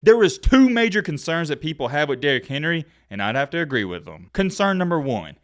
There is two major concerns that people have with Derrick Henry, and I'd have to agree with them. Concern number one.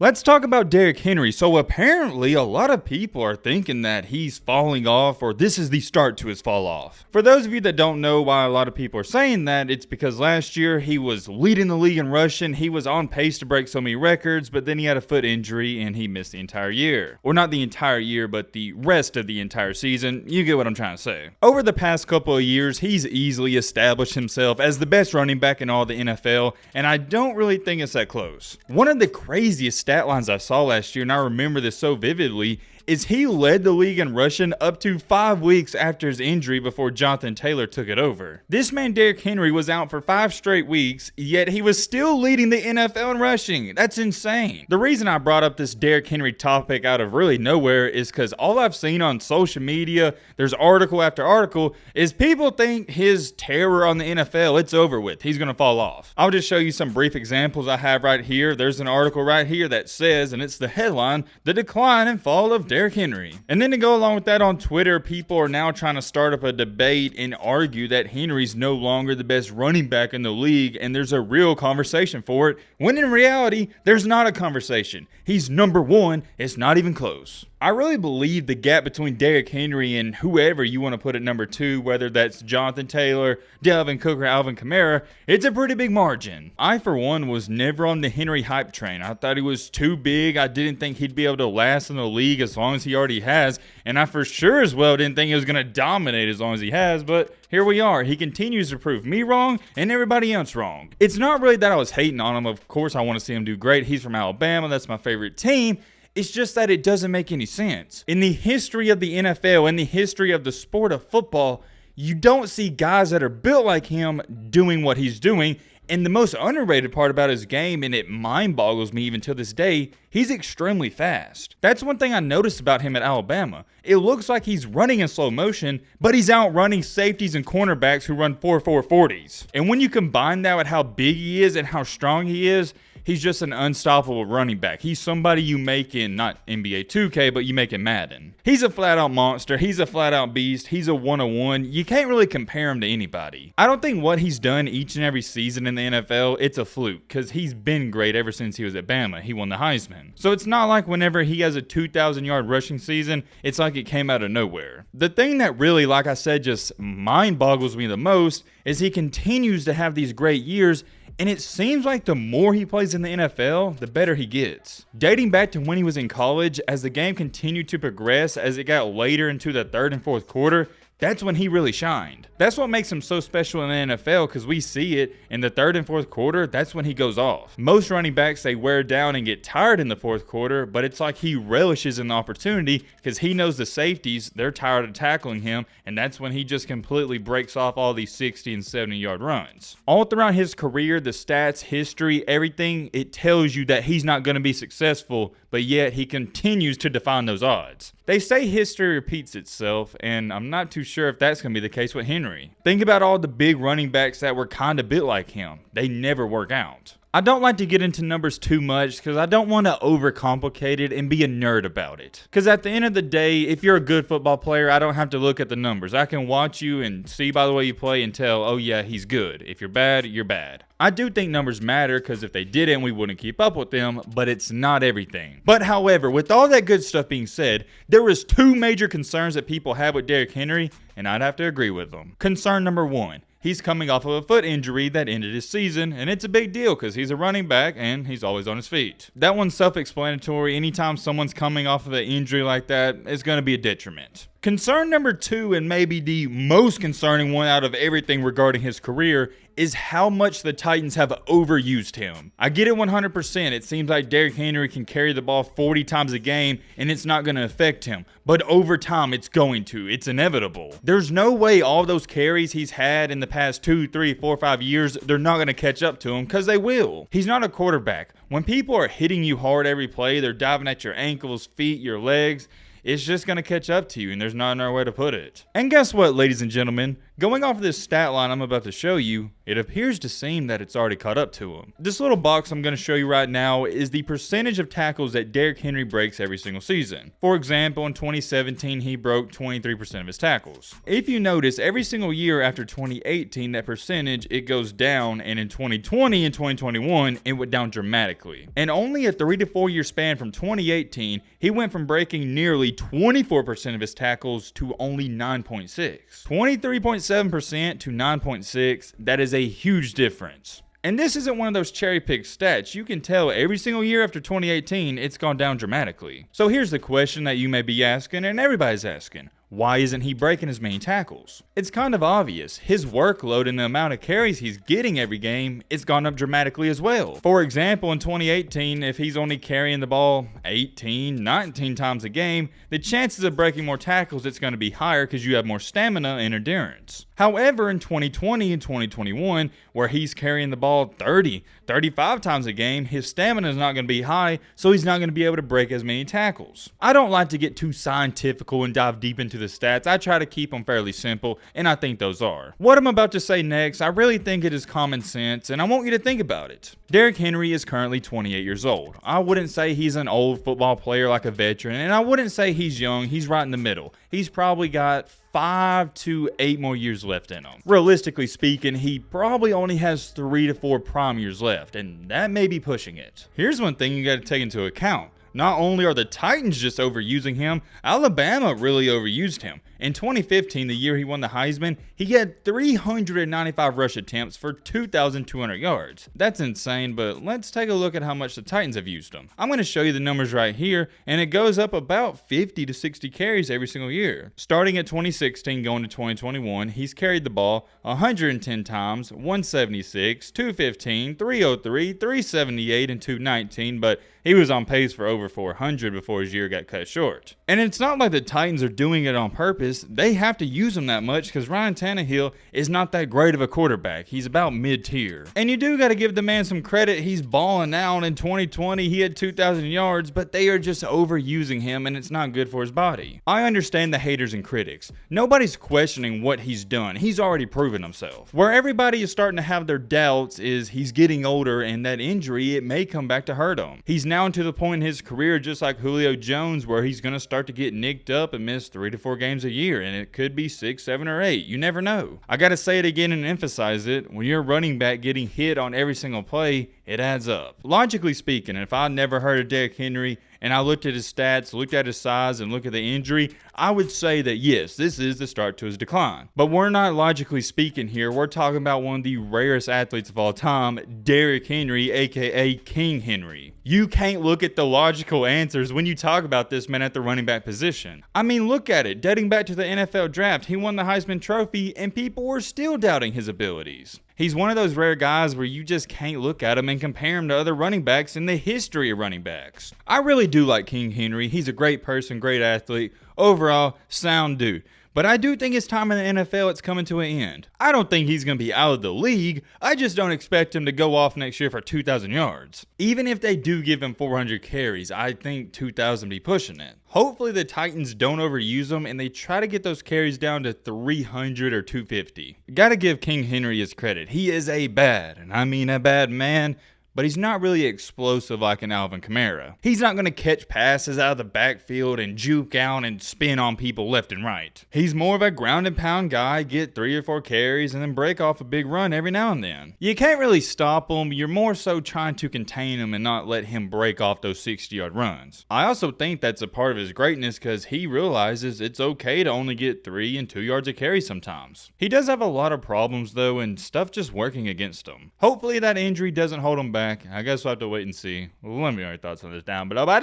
Let's talk about Derrick Henry. So apparently a lot of people are thinking that he's falling off, or this is the start to his fall off. For those of you that don't know why a lot of people are saying that, it's because last year he was leading the league in rushing. He was on pace to break so many records, but then he had a foot injury and he missed the entire year. Or not the entire year, but the rest of the entire season. You get what I'm trying to say. Over the past couple of years, he's easily established himself as the best running back in all the NFL, and I don't really think it's that close. One of the craziest stat lines I saw last year, and I remember this so vividly, is he led the league in rushing up to 5 weeks after his injury before Jonathan Taylor took it over. This man Derrick Henry was out for 5 straight weeks, yet he was still leading the NFL in rushing. That's insane. The reason I brought up this Derrick Henry topic out of really nowhere is because all I've seen on social media, there's article after article, is people think his terror on the NFL, it's over with. He's going to fall off. I'll just show you some brief examples I have right here. There's an article right here that says, and it's the headline, "The Decline and Fall of Derrick Henry." And then to go along with that, on Twitter, people are now trying to start up a debate and argue that Henry's no longer the best running back in the league, and there's a real conversation for it, when in reality, there's not a conversation. He's number one. It's not even close. I really believe the gap between Derrick Henry and whoever you want to put at number 2, whether that's Jonathan Taylor, Dalvin Cook, or Alvin Kamara, it's a pretty big margin. I, for one, was never on the Henry hype train. I thought he was too big. I didn't think he'd be able to last in the league as long as he already has, and I for sure as well didn't think he was going to dominate as long as he has, but here we are. He continues to prove me wrong and everybody else wrong. It's not really that I was hating on him. Of course, I want to see him do great. He's from Alabama. That's my favorite team. It's just that it doesn't make any sense. In the history of the NFL, in the history of the sport of football, you don't see guys that are built like him doing what he's doing. And the most underrated part about his game, and it mind boggles me even to this day, he's extremely fast. That's one thing I noticed about him at Alabama. It looks like he's running in slow motion, but he's outrunning safeties and cornerbacks who run 4.4 40s. And when you combine that with how big he is and how strong he is, he's just an unstoppable running back. He's somebody you make in, not NBA 2K, but you make in Madden. He's a flat-out monster. He's a flat-out beast. He's a one-on-one. You can't really compare him to anybody. I don't think what he's done each and every season in the NFL, it's a fluke, because he's been great ever since he was at Bama. He won the Heisman. So it's not like whenever he has a 2,000-yard rushing season, it's like it came out of nowhere. The thing that really, like I said, just mind-boggles me the most is he continues to have these great years, and it seems like the more he plays in the NFL, the better he gets. Dating back to when he was in college, as the game continued to progress, as it got later into the 3rd and 4th quarter, that's when he really shined. That's what makes him so special in the NFL, because we see it in the 3rd and 4th quarter. That's when he goes off. Most running backs, they wear down and get tired in the 4th quarter, but it's like he relishes in the opportunity because he knows the safeties, they're tired of tackling him, and that's when he just completely breaks off all these 60 and 70-yard runs. All throughout his career, the stats, history, everything, it tells you that he's not going to be successful, but yet he continues to define those odds. They say history repeats itself, and I'm not too sure if that's going to be the case with Henry. Think about all the big running backs that were kind of built like him. They never work out. I don't like to get into numbers too much because I don't want to overcomplicate it and be a nerd about it. Because at the end of the day, if you're a good football player, I don't have to look at the numbers. I can watch you and see by the way you play and tell, oh yeah, he's good. If you're bad, you're bad. I do think numbers matter because if they didn't, we wouldn't keep up with them, but it's not everything. But however, with all that good stuff being said, there is 2 major concerns that people have with Derrick Henry, and I'd have to agree with them. Concern number 1. He's coming off of a foot injury that ended his season, and it's a big deal because he's a running back and he's always on his feet. That one's self-explanatory. Anytime someone's coming off of an injury like that, it's going to be a detriment. Concern number 2, and maybe the most concerning one out of everything regarding his career, is how much the Titans have overused him. I get it 100%. It seems like Derrick Henry can carry the ball 40 times a game and it's not going to affect him. But over time, it's going to. It's inevitable. There's no way all those carries he's had in the past 2, 3, 4, 5 years, they're not going to catch up to him, because they will. He's not a quarterback. When people are hitting you hard every play, they're diving at your ankles, feet, your legs, it's just going to catch up to you, and there's not another way to put it. And guess what, ladies and gentlemen? Going off of this stat line I'm about to show you, it appears to seem that it's already caught up to him. This little box I'm going to show you right now is the percentage of tackles that Derrick Henry breaks every single season. For example, in 2017, he broke 23% of his tackles. If you notice, every single year after 2018, that percentage, it goes down, and in 2020 and 2021, it went down dramatically. And only a 3 to 4 year span from 2018, he went from breaking nearly 24% of his tackles to only 9.6. 23.7% to 9.6, that is a huge difference. And this isn't one of those cherry-picked stats. You can tell every single year after 2018, it's gone down dramatically. So here's the question that you may be asking, and everybody's asking. Why isn't he breaking as many tackles? It's kind of obvious. His workload and the amount of carries he's getting every game, it's gone up dramatically as well. For example, in 2018, if he's only carrying the ball 18, 19 times a game, the chances of breaking more tackles, it's going to be higher because you have more stamina and endurance. However, in 2020 and 2021, where he's carrying the ball 30, 35 times a game, his stamina is not going to be high, so he's not going to be able to break as many tackles. I don't like to get too scientific and dive deep into the stats. I try to keep them fairly simple, and I think those are. What I'm about to say next, I really think it is common sense, and I want you to think about it. Derrick Henry is currently 28 years old. I wouldn't say he's an old football player like a veteran, and I wouldn't say he's young. He's right in the middle. He's probably got 5 to 8 more years left in him. Realistically speaking, he probably only has 3 to 4 prime years left, and that may be pushing it. Here's one thing you got to take into account. Not only are the Titans just overusing him, Alabama really overused him. In 2015, the year he won the Heisman, he had 395 rush attempts for 2,200 yards. That's insane, but let's take a look at how much the Titans have used him. I'm going to show you the numbers right here, and it goes up about 50 to 60 carries every single year. Starting at 2016 going to 2021, he's carried the ball 110 times, 176, 215, 303, 378, and 219, but he was on pace for over 400 before his year got cut short. And it's not like the Titans are doing it on purpose. They have to use him that much because Ryan Tannehill is not that great of a quarterback. He's about mid-tier. And you do got to give the man some credit. He's balling out. In 2020, he had 2,000 yards, but they are just overusing him, and it's not good for his body. I understand the haters and critics. Nobody's questioning what he's done. He's already proven himself. Where everybody is starting to have their doubts is he's getting older, and that injury, it may come back to hurt him. He's now to the point in his career, just like Julio Jones, where he's going to start to get nicked up and miss 3 to 4 games a year, and it could be 6, 7, or 8. You never know. I gotta say it again and emphasize it. When you're a running back getting hit on every single play, it adds up. Logically speaking, if I never heard of Derrick Henry and I looked at his stats, looked at his size, and looked at the injury, I would say that yes, this is the start to his decline. But we're not logically speaking here. We're talking about one of the rarest athletes of all time, Derrick Henry, aka King Henry. You can't look at the logical answers when you talk about this man at the running back position. I mean, look at it. Dating back to the NFL draft, he won the Heisman Trophy, and people were still doubting his abilities. He's one of those rare guys where you just can't look at him and compare him to other running backs in the history of running backs. I really do like King Henry. He's a great person, great athlete, overall sound dude. But I do think his time in the NFL, it's coming to an end. I don't think he's going to be out of the league. I just don't expect him to go off next year for 2,000 yards. Even if they do give him 400 carries, I think 2,000 be pushing it. Hopefully the Titans don't overuse him and they try to get those carries down to 300 or 250. Gotta give King Henry his credit. He is a bad, and I mean a bad man, but he's not really explosive like an Alvin Kamara. He's not going to catch passes out of the backfield and juke out and spin on people left and right. He's more of a ground and pound guy, get 3 or 4 carries and then break off a big run every now and then. You can't really stop him. You're more so trying to contain him and not let him break off those 60-yard runs. I also think that's a part of his greatness because he realizes it's okay to only get 3 and 2 yards a carry sometimes. He does have a lot of problems though, and stuff just working against him. Hopefully that injury doesn't hold him back. I guess we'll have to wait and see. Let me know your thoughts on this down below. Bye.